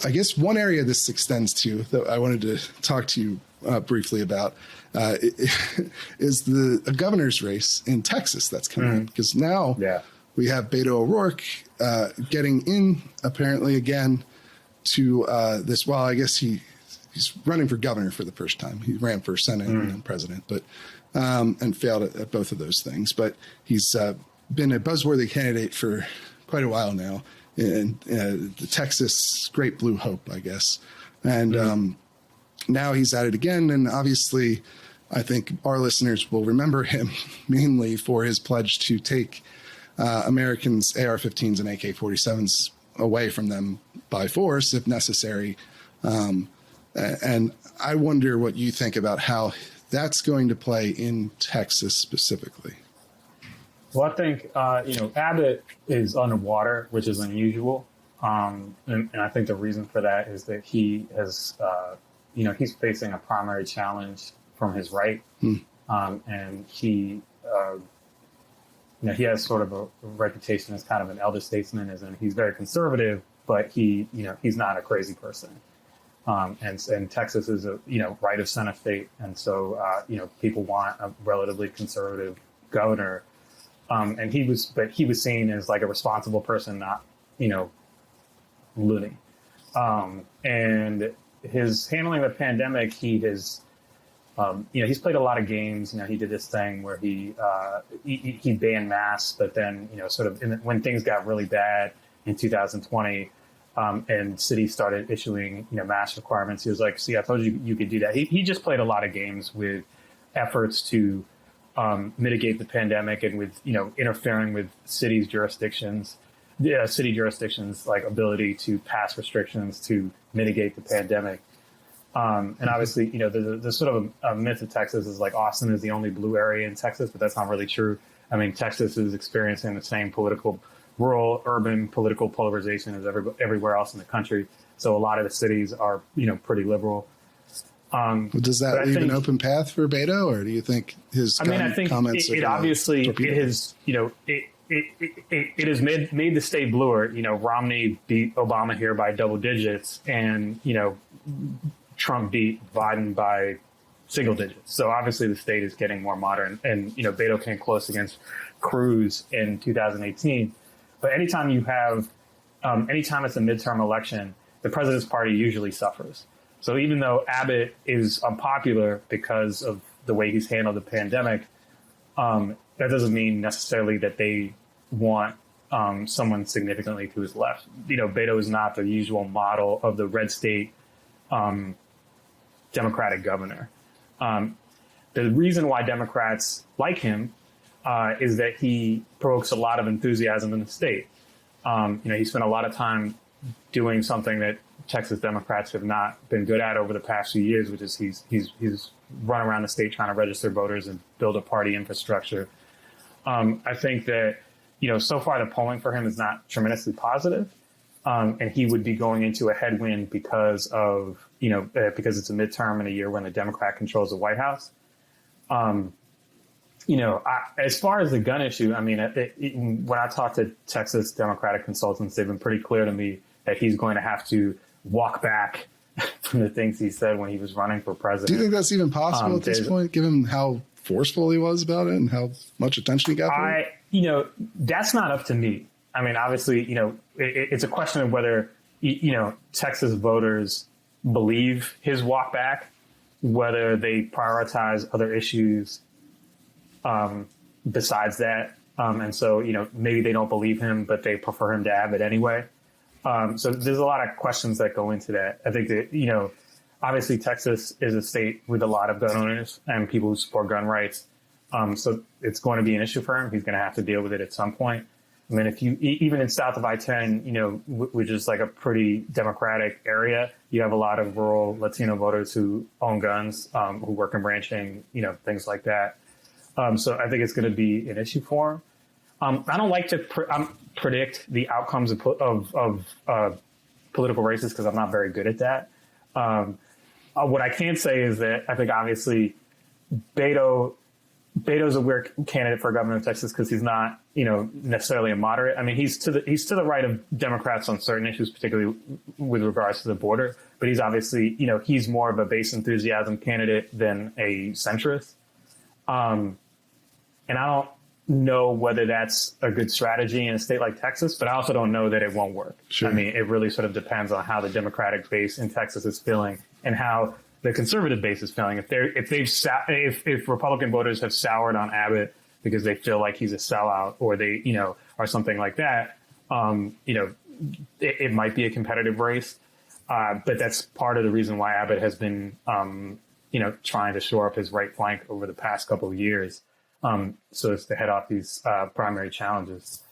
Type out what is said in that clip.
I guess one area this extends to that I wanted to talk to you briefly about is the governor's race in Texas that's coming up, because now we have Beto O'Rourke getting in apparently again to this. Well, I guess he's running for governor for the first time. He ran for Senate and president, but and failed at both of those things. But he's been a buzzworthy candidate for quite a while now, in the Texas Great Blue Hope, I guess. And now he's at it again. And obviously, I think our listeners will remember him mainly for his pledge to take Americans' AR-15s and AK-47s away from them by force if necessary. And I wonder what you think about how that's going to play in Texas specifically. Well, I think, Abbott is underwater, which is unusual. And I think the reason for that is that he has, he's facing a primary challenge from his right. And he has sort of a reputation as kind of an elder statesman, as in he's very conservative, but he's not a crazy person. And Texas is a, right of center state. And so, people want a relatively conservative governor. And he was seen as like a responsible person, not, loony. And his handling of the pandemic, he has, he's played a lot of games. He did this thing where he banned masks, but then, sort of when things got really bad in 2020, and cities started issuing, mask requirements, he was like, see, I told you you could do that. He just played a lot of games with efforts to mitigate the pandemic and with, interfering with city jurisdictions, like ability to pass restrictions to mitigate the pandemic. And obviously, there's sort of a myth of Texas is like Austin is the only blue area in Texas, but that's not really true. I mean, Texas is experiencing the same rural, urban political polarization as everywhere else in the country. So a lot of the cities are, pretty liberal. Does that leave an open path for Beto, or do you think his comments? It obviously it has, it has made the state bluer. Romney beat Obama here by double digits, and Trump beat Biden by single digits. So obviously the state is getting more modern, and Beto came close against Cruz in 2018. But anytime you have, anytime it's a midterm election, the president's party usually suffers. So even though Abbott is unpopular because of the way he's handled the pandemic, that doesn't mean necessarily that they want someone significantly to his left. Beto is not the usual model of the red state Democratic governor. The reason why Democrats like him is that he provokes a lot of enthusiasm in the state. He spent a lot of time doing something that Texas Democrats have not been good at over the past few years, which is he's run around the state trying to register voters and build a party infrastructure. I think that, so far the polling for him is not tremendously positive. And he would be going into a headwind because of, because it's a midterm in a year when the Democrat controls the White House. As far as the gun issue, I mean, when I talk to Texas Democratic consultants, they've been pretty clear to me that he's going to have to walk back from the things he said when he was running for president. Do you think that's even possible at this point, given how forceful he was about it and how much attention he got for it? That's not up to me. I mean, obviously, it's a question of whether, Texas voters believe his walk back, whether they prioritize other issues besides that. And so, maybe they don't believe him, but they prefer him to Abbott anyway. So there's a lot of questions that go into that. I think that, obviously Texas is a state with a lot of gun owners and people who support gun rights. So it's going to be an issue for him. He's going to have to deal with it at some point. I mean, even in south of I-10, which is like a pretty democratic area, you have a lot of rural Latino voters who own guns, who work in ranching, things like that. So I think it's going to be an issue for him. I don't like to predict the outcomes of political races because I'm not very good at that. What I can say is that I think obviously Beto Beto's a weird candidate for governor of Texas because he's not, necessarily a moderate. I mean, he's to the right of Democrats on certain issues, particularly with regards to the border. But he's obviously, he's more of a base enthusiasm candidate than a centrist. And I don't know whether that's a good strategy in a state like Texas, but I also don't know that it won't work. Sure. I mean, it really sort of depends on how the Democratic base in Texas is feeling and how the conservative base is feeling. If Republican voters have soured on Abbott because they feel like he's a sellout or they, or something like that, it might be a competitive race. But that's part of the reason why Abbott has been, trying to shore up his right flank over the past couple of years. So as to head off these primary challenges.